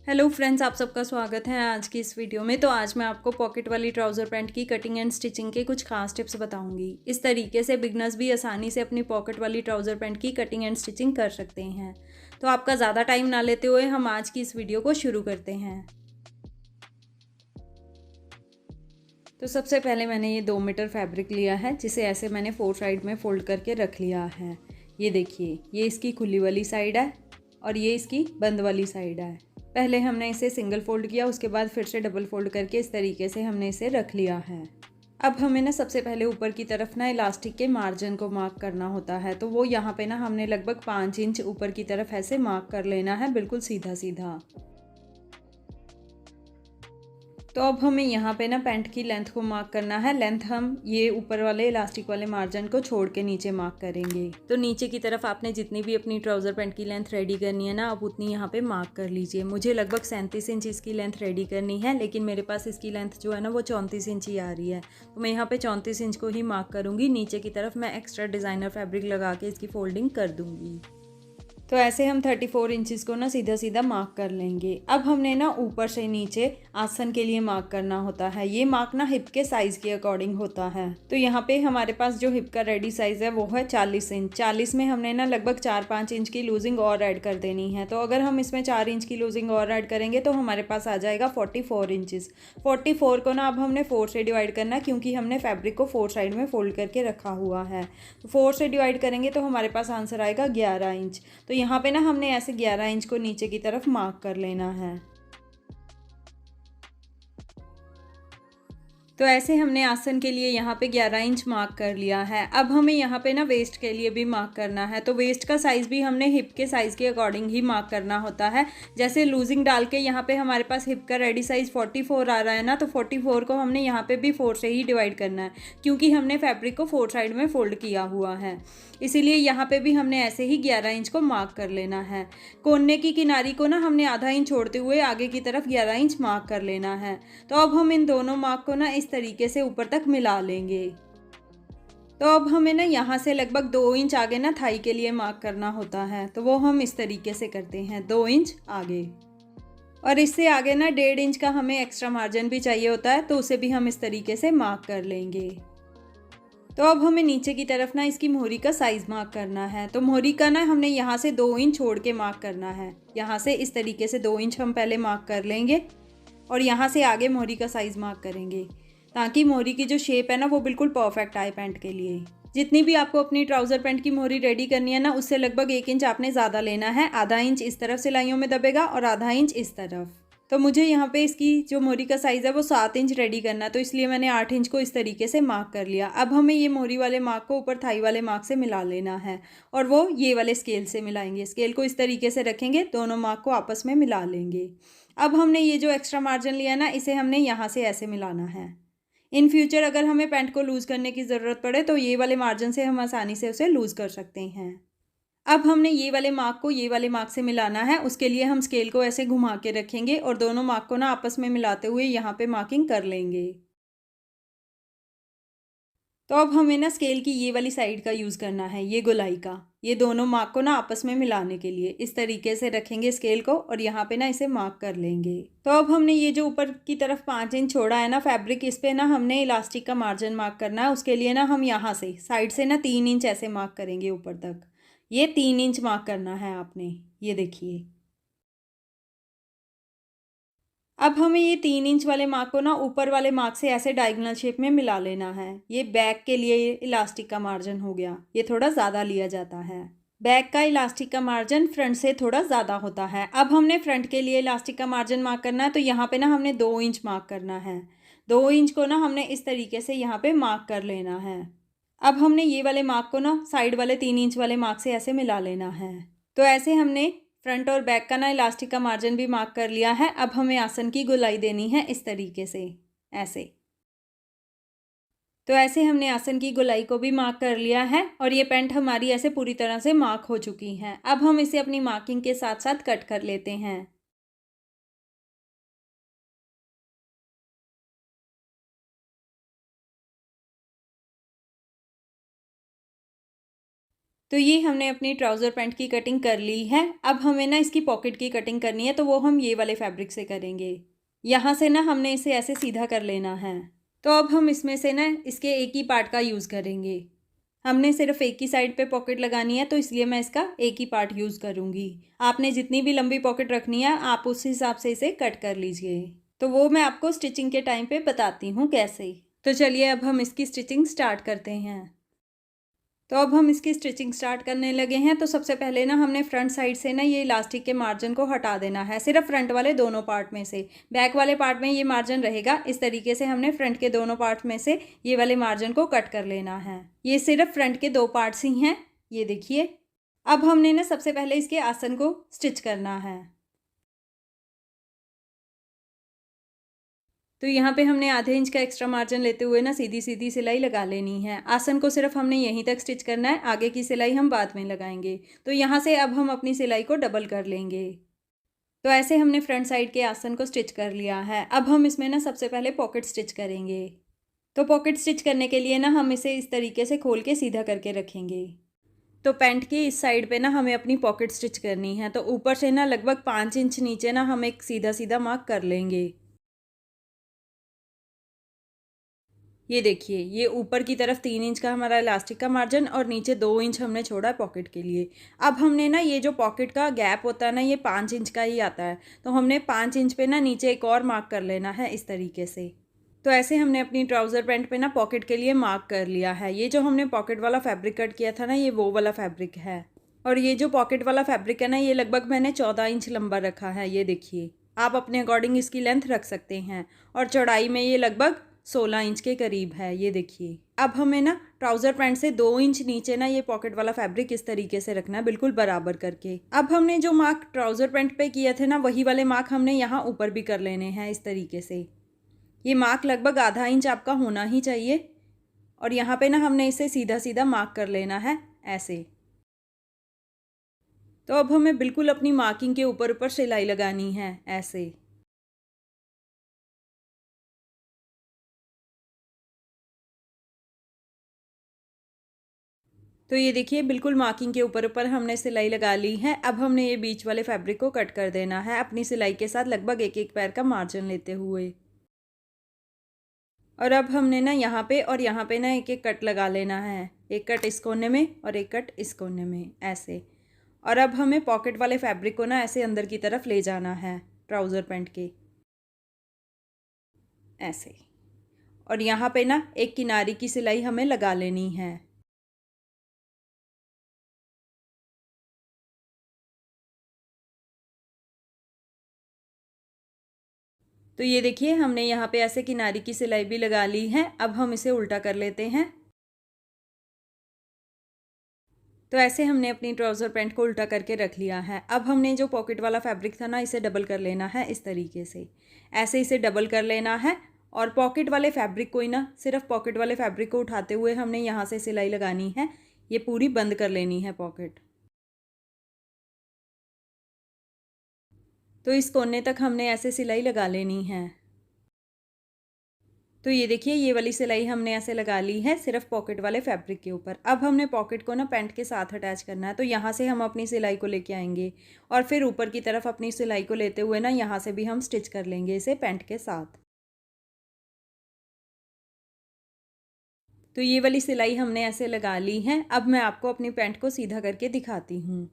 Hello friends, आप सबका स्वागत है आज की इस वीडियो में। तो आज मैं आपको पॉकेट वाली ट्राउज़र पैंट की कटिंग एंड स्टिचिंग के कुछ खास टिप्स बताऊंगी। इस तरीके से बिगनर्स भी आसानी से अपनी पॉकेट वाली ट्राउज़र पैंट की कटिंग एंड स्टिचिंग कर सकते हैं। तो आपका ज़्यादा टाइम ना लेते हुए हम आज की इस वीडियो को शुरू करते हैं। तो सबसे पहले मैंने ये 2 मीटर फैब्रिक लिया है, जिसे ऐसे मैंने 4 साइड में फ़ोल्ड करके रख लिया है। ये देखिए, ये इसकी खुली वाली साइड है और ये इसकी बंद वाली साइड है। पहले हमने इसे सिंगल फोल्ड किया, उसके बाद फिर से डबल फोल्ड करके इस तरीके से हमने इसे रख लिया है। अब हमें ना सबसे पहले ऊपर की तरफ ना इलास्टिक के मार्जिन को मार्क करना होता है। तो वो यहाँ पे ना हमने लगभग 5 इंच ऊपर की तरफ ऐसे मार्क कर लेना है, बिल्कुल सीधा सीधा। तो अब हमें यहाँ पे ना पैंट की लेंथ को मार्क करना है। लेंथ हम ये ऊपर वाले इलास्टिक वाले मार्जिन को छोड़ के नीचे मार्क करेंगे। तो नीचे की तरफ आपने जितनी भी अपनी ट्राउज़र पैंट की लेंथ रेडी करनी है ना, आप उतनी यहाँ पे मार्क कर लीजिए। मुझे लगभग 37 इंच इसकी लेंथ रेडी करनी है, लेकिन मेरे पास इसकी लेंथ जो है ना वो 34 इंच ही आ रही है। तो मैं यहाँ पे 34 इंच को ही मार्क करूँगी। नीचे की तरफ मैं एक्स्ट्रा डिज़ाइनर फैब्रिक लगा के इसकी फोल्डिंग कर दूँगी। तो ऐसे हम 34 इंचज़ को ना सीधा सीधा मार्क कर लेंगे। अब हमने ना ऊपर से नीचे आसन के लिए मार्क करना होता है। ये मार्क ना हिप के साइज़ के अकॉर्डिंग होता है। तो यहाँ पे हमारे पास जो हिप का रेडी साइज़ है वो है 40 इंच। 40 में हमने ना लगभग 4-5 इंच की लूजिंग और ऐड कर देनी है। तो अगर हम इसमें 4 इंच की लूजिंग और ऐड करेंगे तो हमारे पास आ जाएगा 44 इंचज़। 44 को ना अब हमने 4 से डिवाइड करना, क्योंकि हमने फैब्रिक को 4 साइड में फोल्ड करके रखा हुआ है। तो 4 से डिवाइड करेंगे तो हमारे पास आंसर आएगा 11 इंच। तो यहाँ पे ना हमने ऐसे 11 इंच को नीचे की तरफ मार्क कर लेना है। तो ऐसे हमने आसन के लिए यहाँ पे 11 इंच मार्क कर लिया है। अब हमें यहाँ पे ना वेस्ट के लिए भी मार्क करना है। तो वेस्ट का साइज़ भी हमने हिप के साइज़ के अकॉर्डिंग ही मार्क करना होता है। जैसे लूजिंग डाल के यहाँ पे हमारे पास हिप का रेडी साइज़ 44 आ रहा है ना, तो 44 को हमने यहाँ पे भी 4 से ही डिवाइड करना है, क्योंकि हमने फैब्रिक को 4 साइड में फोल्ड किया हुआ है। इसीलिए यहाँ पे भी हमने ऐसे ही 11 इंच को मार्क कर लेना है। कोने की किनारी को ना हमने आधा इंच छोड़ते हुए आगे की तरफ 11 इंच मार्क कर लेना है। तो अब हम इन दोनों मार्क को ना इस तरीके से ऊपर तक मिला लेंगे। तो अब हमें ना यहाँ से लगभग 2 इंच आगे ना थाई के लिए मार्क करना होता है। तो वो हम इस तरीके से करते हैं, 2 इंच आगे। और इससे आगे ना 1.5 इंच का हमें एक्स्ट्रा मार्जिन भी चाहिए होता है, तो उसे भी हम इस तरीके से मार्क कर लेंगे। तो अब हमें नीचे की तरफ ना इसकी मोहरी का साइज़ मार्क करना है। तो मोहरी का ना हमने यहाँ से 2 इंच छोड़ के मार्क करना है। यहाँ से इस तरीके से 2 इंच हम पहले मार्क कर लेंगे और यहाँ से आगे मोहरी का साइज़ मार्क करेंगे, ताकि मोहरी की जो शेप है ना वो बिल्कुल परफेक्ट आए पैंट के लिए। जितनी भी आपको अपनी ट्राउज़र पैंट की मोहरी रेडी करनी है ना, उससे लगभग 1 इंच आपने ज़्यादा लेना है। आधा इंच इस तरफ सिलाइयों में दबेगा और आधा इंच इस तरफ। तो मुझे यहाँ पे इसकी जो मोहरी का साइज़ है वो 7 इंच रेडी करना है, तो इसलिए मैंने 8 इंच को इस तरीके से मार्क कर लिया। अब हमें ये मोहरी वाले मार्क को ऊपर थाई वाले मार्क से मिला लेना है, और वो ये वाले स्केल से मिलाएंगे। स्केल को इस तरीके से रखेंगे, दोनों मार्क को आपस में मिला लेंगे। अब हमने ये जो एक्स्ट्रा मार्जिन लिया ना, इसे हमने यहाँ से ऐसे मिलाना है। इन फ्यूचर अगर हमें पैंट को लूज़ करने की ज़रूरत पड़े तो ये वाले मार्जिन से हम आसानी से उसे लूज़ कर सकते हैं। अब हमने ये वाले मार्क को ये वाले मार्क से मिलाना है। उसके लिए हम स्केल को ऐसे घुमा के रखेंगे और दोनों मार्क को ना आपस में मिलाते हुए यहाँ पे मार्किंग कर लेंगे। तो अब हमें ना स्केल की ये वाली साइड का यूज़ करना है, ये गोलाई का। ये दोनों मार्क को ना आपस में मिलाने के लिए इस तरीके से रखेंगे स्केल को, और यहाँ पे ना इसे मार्क कर लेंगे। तो अब हमने ये जो ऊपर की तरफ 5 इंच छोड़ा है ना फैब्रिक, इस पे ना हमने इलास्टिक का मार्जिन मार्क करना है। उसके लिए ना हम यहाँ से साइड से ना 3 इंच ऐसे मार्क करेंगे ऊपर तक। ये 3 इंच मार्क करना है आपने, ये देखिए। अब हमें ये 3 इंच वाले मार्क को ना ऊपर वाले मार्क से ऐसे डायगोनल शेप में मिला लेना है। ये बैक के लिए इलास्टिक का मार्जिन हो गया, ये थोड़ा ज़्यादा लिया जाता है। बैक का इलास्टिक का मार्जिन फ्रंट से थोड़ा ज़्यादा होता है। अब हमने फ्रंट के लिए इलास्टिक का मार्जिन मार्क करना है, तो यहाँ पे ना हमने 2 इंच मार्क करना है। 2 इंच को ना हमने इस तरीके से यहाँ पे मार्क कर लेना है। अब हमने ये वाले मार्क को ना साइड वाले 3 इंच वाले मार्क से ऐसे मिला लेना है। तो ऐसे हमने फ्रंट और बैक का ना इलास्टिक का मार्जिन भी मार्क कर लिया है। अब हमें आसन की गोलाई देनी है इस तरीके से, ऐसे। तो ऐसे हमने आसन की गोलाई को भी मार्क कर लिया है, और ये पैंट हमारी ऐसे पूरी तरह से मार्क हो चुकी है। अब हम इसे अपनी मार्किंग के साथ साथ कट कर लेते हैं। तो तो ये हमने अपनी ट्राउज़र पैंट की कटिंग कर ली है। अब हमें ना इसकी पॉकेट की कटिंग करनी है, तो वो हम ये वाले फैब्रिक से करेंगे। यहाँ से ना हमने इसे ऐसे सीधा कर लेना है। तो अब हम इसमें से ना इसके एक ही पार्ट का यूज़ करेंगे। हमने सिर्फ एक ही साइड पे पॉकेट लगानी है, तो इसलिए मैं इसका एक ही पार्ट यूज़ करूँगी। आपने जितनी भी लंबी पॉकेट रखनी है, आप उस हिसाब से इसे कट कर लीजिए। तो वो मैं आपको स्टिचिंग के टाइम पे बताती हूँ कैसे। तो चलिए अब हम इसकी स्टिचिंग स्टार्ट करते हैं। तो अब हम इसकी स्टिचिंग स्टार्ट करने लगे हैं। तो सबसे पहले ना हमने फ्रंट साइड से ना ये इलास्टिक के मार्जिन को हटा देना है, सिर्फ फ्रंट वाले दोनों पार्ट में से। बैक वाले पार्ट में ये मार्जिन रहेगा। इस तरीके से हमने फ्रंट के दोनों पार्ट में से ये वाले मार्जिन को कट कर लेना है। ये सिर्फ फ्रंट के 2 पार्ट्स ही हैं, ये देखिए। अब हमने ना सबसे पहले इसके आसन को स्टिच करना है। तो यहाँ पे हमने आधे इंच का एक्स्ट्रा मार्जिन लेते हुए ना सीधी सीधी सिलाई लगा लेनी है। आसन को सिर्फ हमने यहीं तक स्टिच करना है, आगे की सिलाई हम बाद में लगाएंगे। तो यहाँ से अब हम अपनी सिलाई को डबल कर लेंगे। तो ऐसे हमने फ्रंट साइड के आसन को स्टिच कर लिया है। अब हम इसमें ना सबसे पहले पॉकेट स्टिच करेंगे। तो पॉकेट स्टिच करने के लिए ना हम इसे इस तरीके से खोल के सीधा करके रखेंगे। तो पैंट की इस साइड पे ना हमें अपनी पॉकेट स्टिच करनी है। तो ऊपर से ना लगभग 5 इंच नीचे ना हम एक सीधा सीधा मार्क कर लेंगे। ये देखिए, ये ऊपर की तरफ 3 इंच का हमारा इलास्टिक का मार्जिन और नीचे 2 इंच हमने छोड़ा है पॉकेट के लिए। अब हमने ना ये जो पॉकेट का गैप होता है ना, ये 5 इंच का ही आता है। तो हमने 5 इंच पे ना नीचे एक और मार्क कर लेना है इस तरीके से। तो ऐसे हमने अपनी ट्राउज़र पैंट पे ना पॉकेट के लिए मार्क कर लिया है। ये जो हमने पॉकेट वाला फैब्रिक कट किया था ना, ये वो वाला फैब्रिक है। और ये जो पॉकेट वाला फैब्रिक है ना, ये लगभग मैंने 14 इंच लंबा रखा है, ये देखिए। आप अपने अकॉर्डिंग इसकी लेंथ रख सकते हैं। और चौड़ाई में ये लगभग 16 इंच के करीब है, ये देखिए। अब हमें ना ट्राउज़र पैंट से 2 इंच नीचे ना ये पॉकेट वाला फैब्रिक इस तरीके से रखना है, बिल्कुल बराबर करके। अब हमने जो मार्क ट्राउज़र पैंट पे किए थे ना, वही वाले मार्क हमने यहाँ ऊपर भी कर लेने हैं इस तरीके से। ये मार्क लगभग आधा इंच आपका होना ही चाहिए। और यहाँ पे ना हमने इसे सीधा सीधा मार्क कर लेना है ऐसे। तो अब हमें बिल्कुल अपनी मार्किंग के ऊपर ऊपर सिलाई लगानी है ऐसे। तो ये देखिए, बिल्कुल मार्किंग के ऊपर ऊपर हमने सिलाई लगा ली है। अब हमने ये बीच वाले फैब्रिक को कट कर देना है अपनी सिलाई के साथ, लगभग एक एक पैर का मार्जिन लेते हुए। और अब हमने ना यहाँ पे और यहाँ पे ना एक एक कट लगा लेना है। एक कट इस कोने में और एक कट इस कोने में ऐसे। और अब हमें पॉकेट वाले फैब्रिक को ना ऐसे अंदर की तरफ ले जाना है ट्राउज़र पैंट के ऐसे। और यहाँ पे ना एक किनारे की सिलाई हमें लगा लेनी है। तो ये देखिए, हमने यहाँ पे ऐसे किनारे की सिलाई भी लगा ली है। अब हम इसे उल्टा कर लेते हैं। तो ऐसे हमने अपनी ट्राउज़र पैंट को उल्टा करके रख लिया है। अब हमने जो पॉकेट वाला फैब्रिक था ना, इसे डबल कर लेना है इस तरीके से। ऐसे इसे डबल कर लेना है। और पॉकेट वाले फैब्रिक को ही ना, सिर्फ पॉकेट वाले फैब्रिक को उठाते हुए हमने यहाँ से सिलाई लगानी है। ये पूरी बंद कर लेनी है पॉकेट। तो इस कोने तक हमने ऐसे सिलाई लगा लेनी है। तो ये देखिए, ये वाली सिलाई हमने ऐसे लगा ली है सिर्फ पॉकेट वाले फैब्रिक के ऊपर। अब हमने पॉकेट को ना पैंट के साथ अटैच करना है। तो यहाँ से हम अपनी सिलाई को लेके आएंगे और फिर ऊपर की तरफ अपनी सिलाई को लेते हुए ना यहाँ से भी हम स्टिच कर लेंगे इसे पैंट के साथ। तो ये वाली सिलाई हमने ऐसे लगा ली है। अब मैं आपको अपनी पैंट को सीधा करके दिखाती हूँ।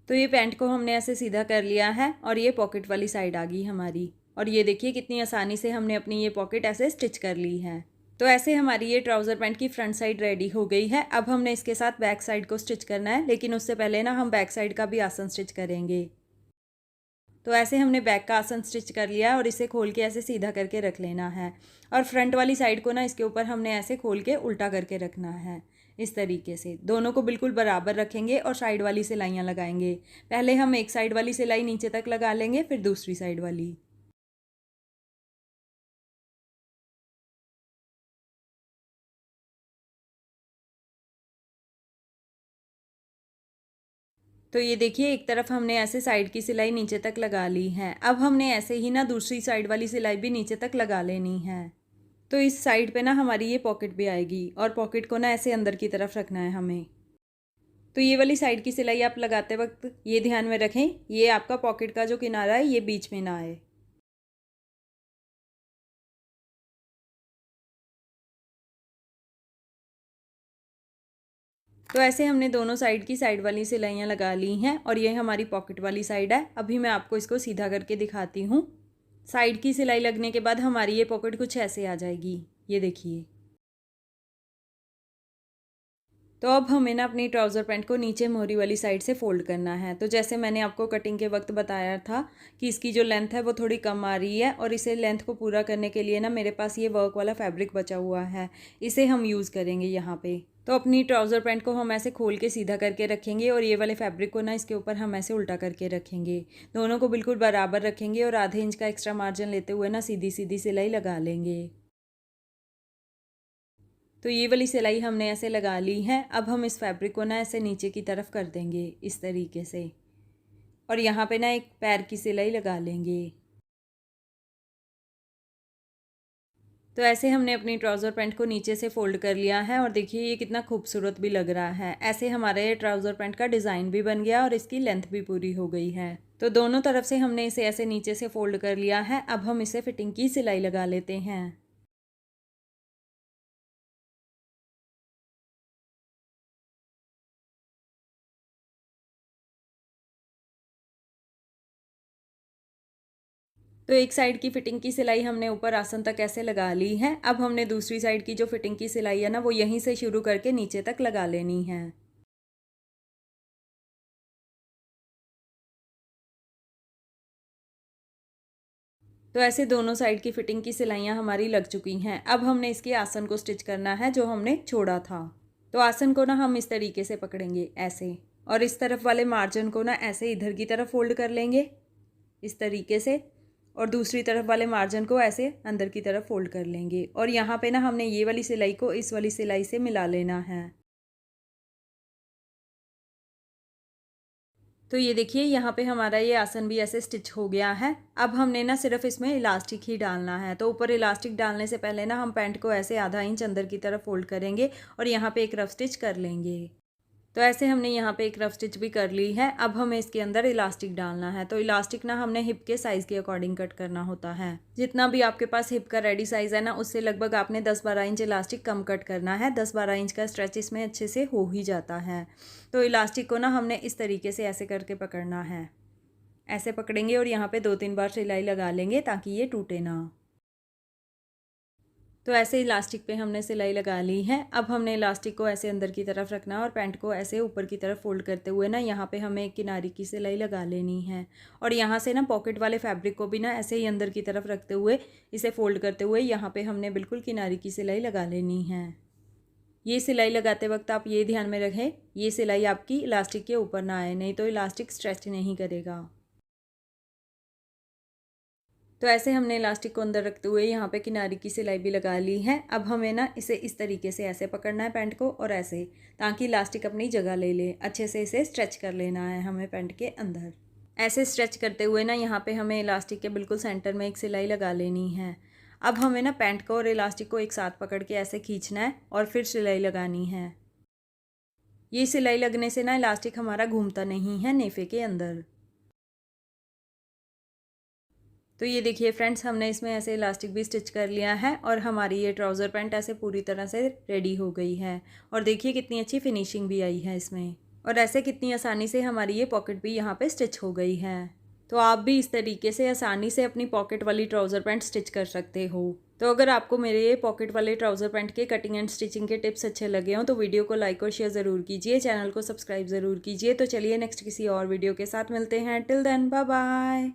तो ये पैंट को हमने ऐसे सीधा कर लिया है और ये पॉकेट वाली साइड आ गई हमारी। और ये देखिए, कितनी आसानी से हमने अपनी ये पॉकेट ऐसे स्टिच कर ली है। तो ऐसे हमारी ये ट्राउज़र पैंट की फ्रंट साइड रेडी हो गई है। अब हमने इसके साथ बैक साइड को स्टिच करना है, लेकिन उससे पहले ना हम बैक साइड का भी आसन स्टिच करेंगे। तो ऐसे हमने बैक का आसन स्टिच कर लिया और इसे खोल के ऐसे सीधा करके रख लेना है। और फ्रंट वाली साइड को ना इसके ऊपर हमने ऐसे खोल के उल्टा करके रखना है इस तरीके से। दोनों को बिल्कुल बराबर रखेंगे और साइड वाली सिलाइयाँ लगाएंगे। पहले हम एक साइड वाली सिलाई नीचे तक लगा लेंगे, फिर दूसरी साइड वाली। तो ये देखिए, एक तरफ हमने ऐसे साइड की सिलाई नीचे तक लगा ली है। अब हमने ऐसे ही ना दूसरी साइड वाली सिलाई भी नीचे तक लगा लेनी है। तो इस साइड पे ना हमारी ये पॉकेट भी आएगी और पॉकेट को ना ऐसे अंदर की तरफ रखना है हमें। तो ये वाली साइड की सिलाई आप लगाते वक्त ये ध्यान में रखें, ये आपका पॉकेट का जो किनारा है ये बीच में ना आए। तो ऐसे हमने दोनों साइड की साइड वाली सिलाइयाँ लगा ली हैं और ये हमारी पॉकेट वाली साइड है। अभी मैं आपको इसको सीधा करके दिखाती हूँ। साइड की सिलाई लगने के बाद हमारी ये पॉकेट कुछ ऐसे आ जाएगी, ये देखिए। तो अब हमें ना अपनी ट्राउज़र पैंट को नीचे मोहरी वाली साइड से फ़ोल्ड करना है। तो जैसे मैंने आपको कटिंग के वक्त बताया था कि इसकी जो लेंथ है वो थोड़ी कम आ रही है और इसे लेंथ को पूरा करने के लिए ना मेरे पास ये वर्क वाला फैब्रिक बचा हुआ है, इसे हम यूज़ करेंगे यहाँ पे। तो अपनी ट्राउज़र पैंट को हम ऐसे खोल के सीधा करके रखेंगे और ये वाले फैब्रिक को ना इसके ऊपर हम ऐसे उल्टा करके रखेंगे। दोनों को बिल्कुल बराबर रखेंगे और आधे इंच का एक्स्ट्रा मार्जिन लेते हुए ना सीधी सीधी सिलाई लगा लेंगे। तो ये वाली सिलाई हमने ऐसे लगा ली है। अब हम इस फैब्रिक को ना ऐसे नीचे की तरफ कर देंगे इस तरीके से और यहाँ पे ना एक पैर की सिलाई लगा लेंगे। तो ऐसे हमने अपनी ट्राउज़र पैंट को नीचे से फ़ोल्ड कर लिया है और देखिए ये कितना खूबसूरत भी लग रहा है। ऐसे हमारे ये ट्राउज़र पैंट का डिज़ाइन भी बन गया और इसकी लेंथ भी पूरी हो गई है। तो दोनों तरफ से हमने इसे ऐसे नीचे से फ़ोल्ड कर लिया है। अब हम इसे फिटिंग की सिलाई लगा लेते हैं। तो एक साइड की फिटिंग की सिलाई हमने ऊपर आसन तक ऐसे लगा ली है। अब हमने दूसरी साइड की जो फिटिंग की सिलाई है ना वो यहीं से शुरू करके नीचे तक लगा लेनी है। तो ऐसे दोनों साइड की फिटिंग की सिलाइयाँ हमारी लग चुकी हैं। अब हमने इसके आसन को स्टिच करना है जो हमने छोड़ा था। तो आसन को ना हम इस तरीके से पकड़ेंगे ऐसे और इस तरफ वाले मार्जिन को ना ऐसे इधर की तरफ फोल्ड कर लेंगे इस तरीके से और दूसरी तरफ वाले मार्जिन को ऐसे अंदर की तरफ फोल्ड कर लेंगे और यहाँ पे ना हमने ये वाली सिलाई को इस वाली सिलाई से मिला लेना है। तो ये देखिए यहाँ पे हमारा ये आसन भी ऐसे स्टिच हो गया है। अब हमने ना सिर्फ इसमें इलास्टिक ही डालना है। तो ऊपर इलास्टिक डालने से पहले ना हम पैंट को ऐसे आधा इंच अंदर की तरफ फोल्ड करेंगे और यहाँ पे एक रफ स्टिच कर लेंगे। तो ऐसे हमने यहाँ पे एक रफ स्टिच भी कर ली है। अब हमें इसके अंदर इलास्टिक डालना है। तो इलास्टिक ना हमने हिप के साइज़ के अकॉर्डिंग कट करना होता है। जितना भी आपके पास हिप का रेडी साइज़ है ना उससे लगभग आपने 10-12 इंच इलास्टिक कम कट करना है। 10-12 इंच का स्ट्रेच इसमें अच्छे से हो ही जाता है। तो इलास्टिक को ना हमने इस तरीके से ऐसे करके पकड़ना है। ऐसे पकड़ेंगे और यहाँ पे 2-3 बार सिलाई लगा लेंगे ताकि ये टूटे ना। तो ऐसे इलास्टिक पे हमने सिलाई लगा ली है। अब हमने इलास्टिक को ऐसे अंदर की तरफ रखना है और पैंट को ऐसे ऊपर की तरफ फोल्ड करते हुए ना यहाँ पे हमें एक किनारे की सिलाई लगा लेनी है और यहाँ से ना पॉकेट वाले फैब्रिक को भी ना ऐसे ही अंदर की तरफ रखते हुए इसे फोल्ड करते हुए यहाँ पे हमने बिल्कुल किनारे की सिलाई लगा लेनी है। ये सिलाई लगाते वक्त आप ये ध्यान में रखें ये सिलाई आपकी इलास्टिक के ऊपर ना आए, नहीं तो इलास्टिक स्ट्रेच नहीं करेगा। तो ऐसे हमने इलास्टिक को अंदर रखते हुए यहाँ पे किनारे की सिलाई भी लगा ली है। अब हमें ना इसे इस तरीके से ऐसे पकड़ना है पैंट को और ऐसे, ताकि इलास्टिक अपनी जगह ले ले। अच्छे से इसे स्ट्रेच कर लेना है हमें पैंट के अंदर। ऐसे स्ट्रेच करते हुए ना यहाँ पे हमें इलास्टिक के बिल्कुल सेंटर में एक सिलाई लगा लेनी है। अब हमें ना पैंट को और इलास्टिक को एक साथ पकड़ के ऐसे खींचना है और फिर सिलाई लगानी है। ये सिलाई लगने से ना इलास्टिक हमारा घूमता नहीं है नेफे के अंदर। तो ये देखिए फ्रेंड्स हमने इसमें ऐसे इलास्टिक भी स्टिच कर लिया है और हमारी ये ट्राउज़र पैंट ऐसे पूरी तरह से रेडी हो गई है। और देखिए कितनी अच्छी फिनिशिंग भी आई है इसमें और ऐसे कितनी आसानी से हमारी ये पॉकेट भी यहाँ पे स्टिच हो गई है। तो आप भी इस तरीके से आसानी से अपनी पॉकेट वाली ट्राउज़र पैंट स्टिच कर सकते हो। तो अगर आपको मेरे ये पॉकेट वाले ट्राउज़र पैंट के कटिंग एंड स्टिचिंग के टिप्स अच्छे लगे हों तो वीडियो को लाइक और शेयर ज़रूर कीजिए, चैनल को सब्सक्राइब ज़रूर कीजिए। तो चलिए नेक्स्ट किसी और वीडियो के साथ मिलते हैं। Till then bye bye.